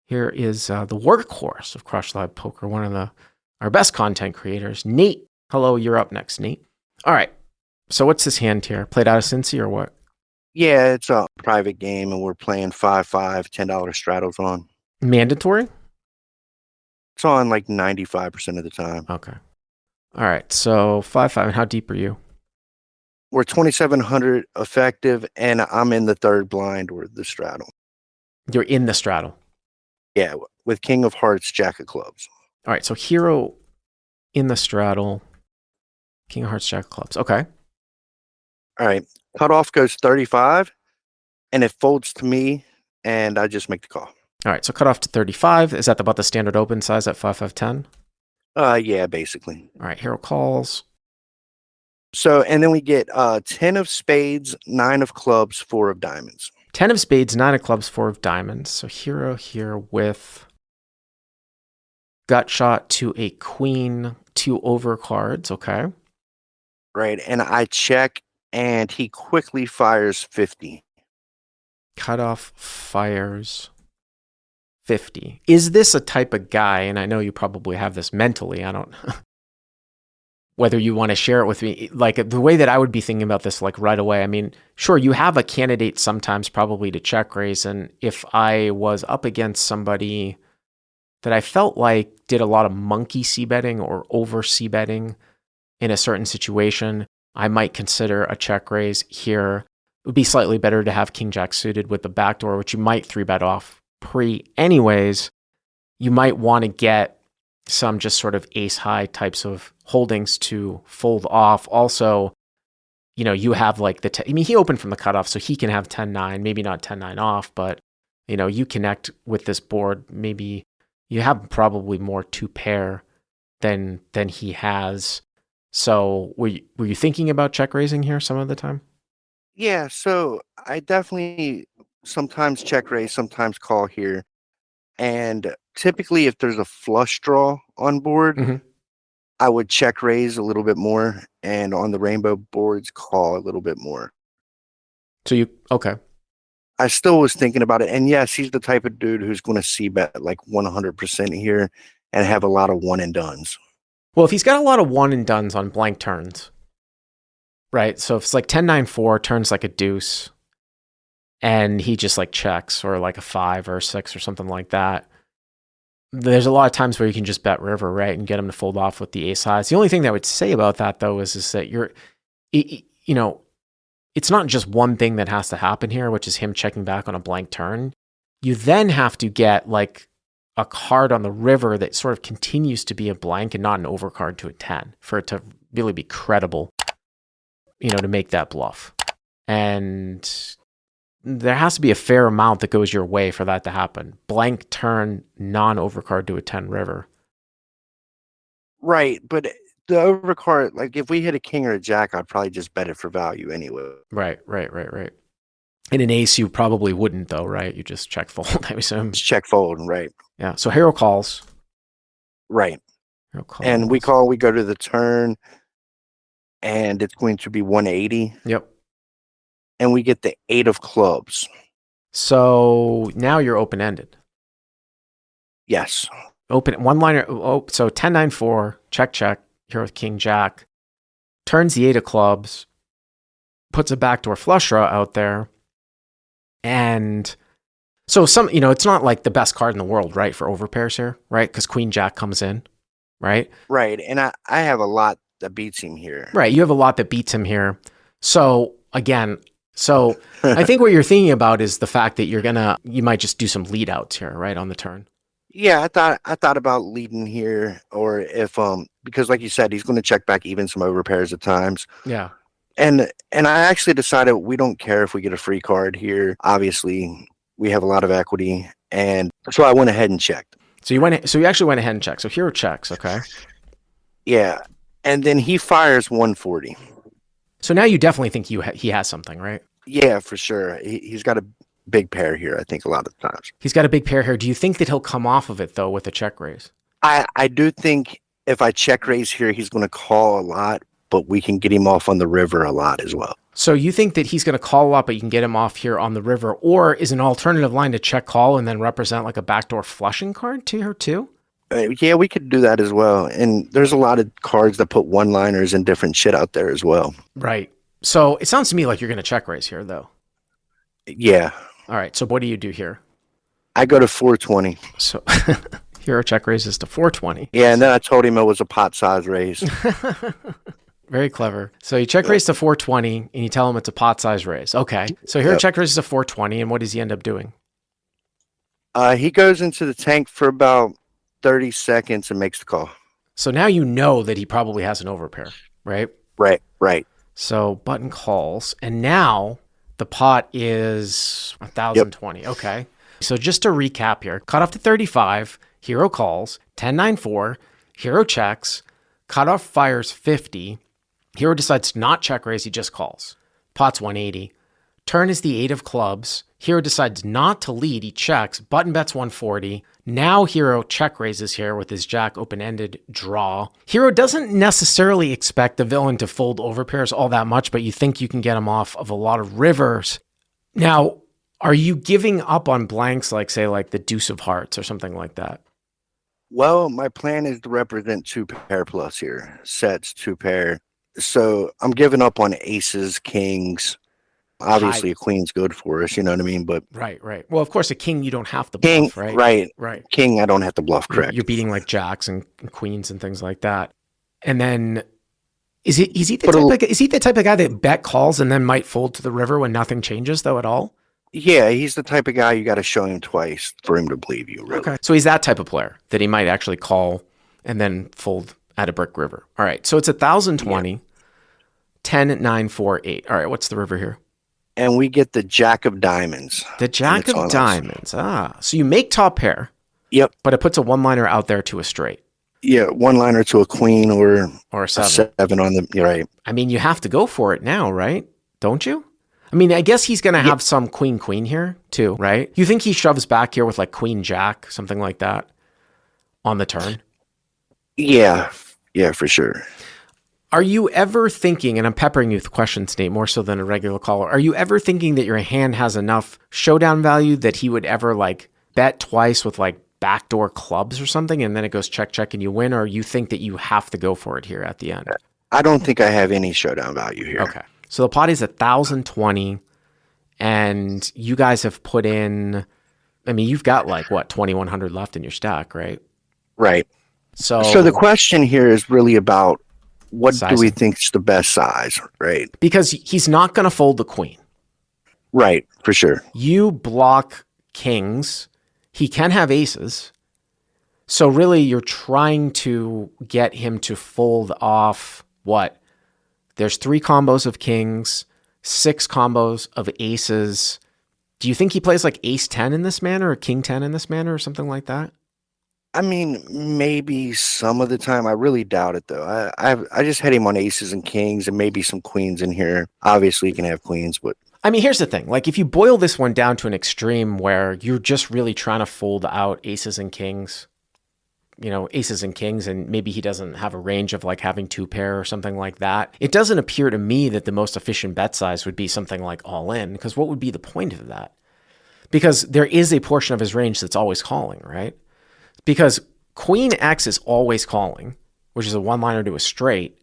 Here is the workhorse of Crush Live Poker, one of our best content creators, Nate. Hello, you're up next, Nate. All right. So what's this hand here? Played out of Cincy or what? Yeah, it's a private game, and we're playing 5-5, $10 straddles on. Mandatory? It's on like 95% of the time. Okay. All right. So 5-5. And how deep are you? We're 2,700 effective, and I'm in the third blind or the straddle. You're in the straddle. Yeah, with King of Hearts, Jack of Clubs. All right. So hero in the straddle, King of Hearts, Jack of Clubs. Okay. All right. Cutoff goes 35, and it folds to me, and I just make the call. All right. So cut off to 35. Is that about the standard open size at 5-5-10? Yeah, basically. All right. Hero calls. So, and then we get 10 of spades, 9 of clubs, 4 of diamonds. 10 of spades, 9 of clubs, 4 of diamonds. So hero here with gut shot to a queen, 2 overcards. Okay. Right. And I check, and he quickly fires 50. Cutoff fires 50. Is this a type of guy, and I know you probably have this mentally, I don't whether you want to share it with me, like the way that I would be thinking about this, like right away. I mean, sure, you have a candidate sometimes probably to check raise. And if I was up against somebody that I felt like did a lot of monkey c betting or over c betting in a certain situation, I might consider a check raise here. It would be slightly better to have King Jack suited with the backdoor, which you might 3-bet off pre anyways. You might want to get some just sort of ace high types of holdings to fold off. Also, you know, you have like he opened from the cutoff, so he can have 10-9, maybe not 10-9 off, but you know, you connect with this board, maybe you have probably more to pair than he has. So were you thinking about check raising here some of the time? Yeah, so I definitely sometimes check raise, sometimes call here. And typically, if there's a flush draw on board, I would check raise a little bit more, and on the rainbow boards, call a little bit more. So okay. I still was thinking about it. And yes, he's the type of dude who's going to see bet like 100% here and have a lot of one and dones. Well, if he's got a lot of one and dones on blank turns, right? So if it's like 10-9-4, turns like a deuce, and he just like checks, or like a 5 or a 6 or something like that, there's a lot of times where you can just bet river, right, and get him to fold off with the ace highs. The only thing that I would say about that, though, is that you know, it's not just one thing that has to happen here, which is him checking back on a blank turn. You then have to get like a card on the river that sort of continues to be a blank and not an overcard to a 10 for it to really be credible, you know, to make that bluff. And there has to be a fair amount that goes your way for that to happen. Blank turn, non-overcard to a 10 river. Right, but the overcard, like if we hit a king or a jack, I'd probably just bet it for value anyway. Right. In an ace, you probably wouldn't, though, right? You just check fold, I assume. Just check fold, right. Yeah, so hero calls. Right. Hero calls. And we go to the turn, and it's going to be 180. Yep. And we get the 8 of clubs. So now you're open-ended. Yes. Open one-liner. Oh, so 10-9-4, check, here with King Jack. Turns the 8 of clubs, puts a backdoor flush draw out there. And so you know, it's not like the best card in the world, right, for overpairs here, right? Because Queen Jack comes in, right? Right. And I have a lot that beats him here. Right. You have a lot that beats him here. So again, I think what you're thinking about is the fact that you might just do some lead outs here, right, on the turn. Yeah, I thought about leading here, or if because like you said, he's going to check back even some overpairs at times. Yeah. And I actually decided we don't care if we get a free card here. Obviously, we have a lot of equity, and so I went ahead and checked. So you actually went ahead and checked. So hero checks, okay? Yeah, and then he fires 140. So now you definitely think he has something, right? Yeah, for sure. He's got a big pair here, I think, a lot of times. He's got a big pair here. Do you think that he'll come off of it, though, with a check raise? I do think if I check raise here, he's going to call a lot, but we can get him off on the river a lot as well. So you think that he's going to call up, but you can get him off here on the river, or is an alternative line to check call and then represent like a backdoor flushing card to her too? Yeah, we could do that as well. And there's a lot of cards that put one-liners and different shit out there as well. Right. So it sounds to me like you're going to check raise here, though. Yeah. All right. So what do you do here? I go to 420. So hero check raises to 420. Yeah, and then I told him it was a pot size raise. Very clever. So you check raise to 420 and you tell him it's a pot size raise. Okay. So hero check raises to 420, and what does he end up doing? He goes into the tank for about 30 seconds and makes the call. So now you know that he probably has an overpair, right? Right. So button calls, and now the pot is 1,020. Yep. Okay. So just to recap here, cutoff to 35, hero calls, 10-9-4, hero checks, cutoff fires 50, hero decides to not check raise, he just calls. Pot's 180. Turn is the 8 of clubs. Hero decides not to lead, he checks, button bets 140. Now hero check raises here with his jack open-ended draw. Hero doesn't necessarily expect the villain to fold overpairs all that much, but you think you can get him off of a lot of rivers. Now, are you giving up on blanks like, say, like the deuce of hearts or something like that? Well, my plan is to represent 2 pair plus here. Sets, 2 pair. So I'm giving up on aces, kings. Obviously, a queen's good for us, you know what I mean? But right. Well, of course, a king you don't have to bluff, right? Right. King, I don't have to bluff, correct. You're beating like jacks and queens and things like that. And then is he the type of guy that bet calls and then might fold to the river when nothing changes though at all? Yeah, he's the type of guy you got to show him twice for him to believe you, really. Okay. So he's that type of player that he might actually call and then fold at a brick river. All right. So it's 1,020, 10, 9, 4, 8. All right. What's the river here? And we get the jack of diamonds. The jack of diamonds. So you make top pair. Yep. But it puts a one-liner out there to a straight. Yeah, one-liner to a queen or a 7. A 7 on the, you're right. I mean, you have to go for it now, right? Don't you? I mean, I guess he's going to have some queen here too, right? You think he shoves back here with like queen jack, something like that on the turn? Yeah, for sure. Are you ever thinking, and I'm peppering you with questions, Nate, more so than a regular caller, are you ever thinking that your hand has enough showdown value that he would ever like bet twice with like backdoor clubs or something and then it goes check, check and you win? Or you think that you have to go for it here at the end? I don't think I have any showdown value here. Okay. So the pot is 1,020 and you guys have put in, I mean, you've got like what, 2,100 left in your stack, right? Right. So the question here is really about what sizing. Do we think is the best size, right? Because he's not going to fold the queen. Right, for sure. You block kings. He can have aces. So really you're trying to get him to fold off what? There's 3 combos of kings, 6 combos of aces. Do you think he plays like ace 10 in this manner or king 10 in this manner or something like that? I mean, maybe some of the time. I really doubt it, though. I just had him on aces and kings and maybe some queens in here. Obviously, you can have queens, but... I mean, here's the thing. Like, if you boil this one down to an extreme where you're just really trying to fold out aces and kings, and maybe he doesn't have a range of like having 2 pair or something like that, it doesn't appear to me that the most efficient bet size would be something like all in, because what would be the point of that? Because there is a portion of his range that's always calling, right? Because Queen X is always calling, which is a one-liner to a straight.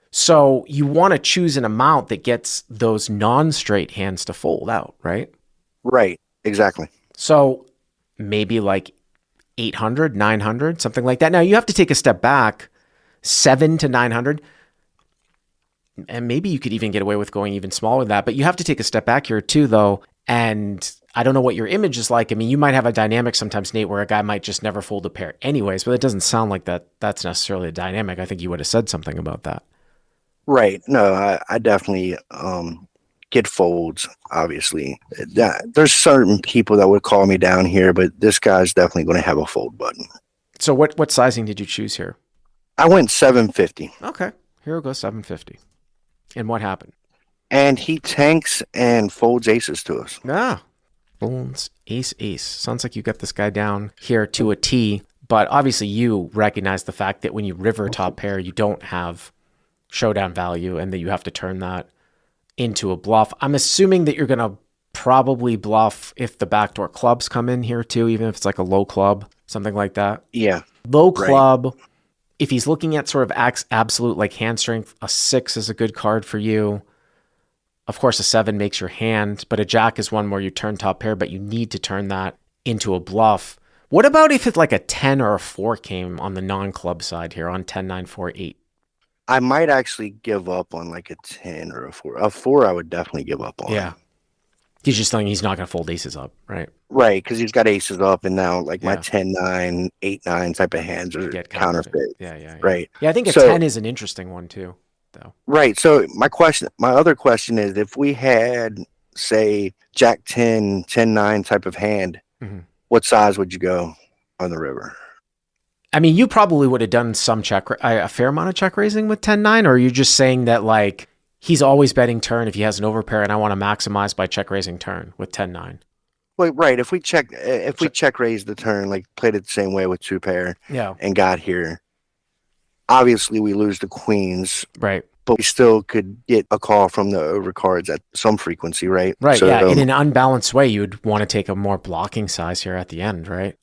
So you want to choose an amount that gets those non-straight hands to fold out, right? Right, exactly. So maybe like 800, 900, something like that. Now you have to take a step back, 7 to 900. And maybe you could even get away with going even smaller than that. But you have to take a step back here too, though. And I don't know what your image is like. I mean, you might have a dynamic sometimes, Nate, where a guy might just never fold a pair anyways, but it doesn't sound like that's necessarily a dynamic. I think you would have said something about that. Right. No, I definitely get folds, obviously. There's certain people that would call me down here, but this guy's definitely going to have a fold button. So what sizing did you choose here? I went 750. Okay. Here goes 750. And what happened? And he tanks and folds aces to us. Folds ace. Sounds like you got this guy down here to a T, but obviously you recognize the fact that when you river top pair, you don't have showdown value and that you have to turn that into a bluff. I'm assuming that you're going to probably bluff if the backdoor clubs come in here too, even if it's like a low club, something like that. Yeah. Low Right. club, if he's looking at sort of absolute like hand strength, a 6 is a good card for you. Of course, a 7 makes your hand, but a jack is one where you turn top pair, but you need to turn that into a bluff. What about if it's like a 10 or a 4 came on the non-club side here on 10, 9, 4, 8? I might actually give up on like a 10 or a 4. A 4 I would definitely give up on. Yeah. He's just saying he's not going to fold aces up, right? Right, because he's got aces up, and now like my Yeah. 10-9, 8-9 type of hands are Get counterfeit. Yeah. Right. Yeah, I think a So- 10 is an interesting one too, though. Right. So my other question is, if we had, say, Jack 10, 10-9 type of hand, Mhm. what size would you go on the river? I mean, you probably would have done some a fair amount of check raising with 10-9, or are you just saying that like he's always betting turn if he has an overpair and I want to maximize by check raising turn with 10-9? Well, right. If we check raised the turn, like played it the same way with 2 pair, Yeah. and got here, obviously we lose the queens, Right. but we still could get a call from the overcards at some frequency, right? Right. So, yeah. In an unbalanced way, you'd want to take a more blocking size here at the end, right?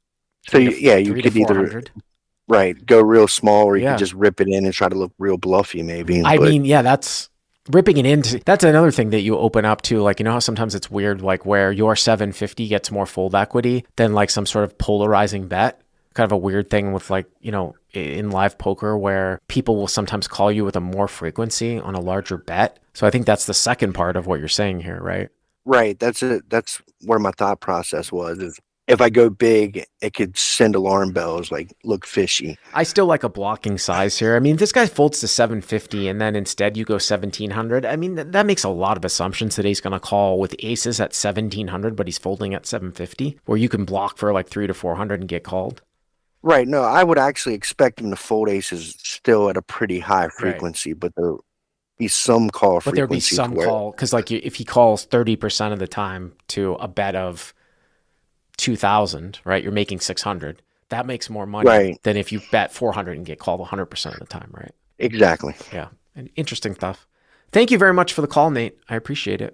so you could either go real small, or you could just rip it in and try to look real bluffy, maybe. I mean, yeah, that's ripping it into. That's another thing that you open up to. Like, you know how sometimes it's weird, like where your 750 gets more fold equity than like some sort of polarizing bet. Kind of a weird thing with like, you know, in live poker where people will sometimes call you with a more frequency on a larger bet. So I think that's the second part of what you're saying here, right? Right. That's it. That's where my thought process was. Is if I go big, it could send alarm bells, like look fishy. I still like a blocking size here. I mean, if this guy folds to 750 and then instead you go 1700, I mean, that makes a lot of assumptions that he's going to call with aces at 1700, but he's folding at 750, where you can block for like 300 to 400 and get called. Right. No, I would actually expect him to fold aces still at a pretty high frequency, but there be some call frequency. But there'd be some call, because like if he calls 30% of the time to a bet of 2,000, right? You're making 600. That makes more money than if you bet 400 and get called 100% of the time, right? Exactly. Yeah. And interesting stuff. Thank you very much for the call, Nate. I appreciate it.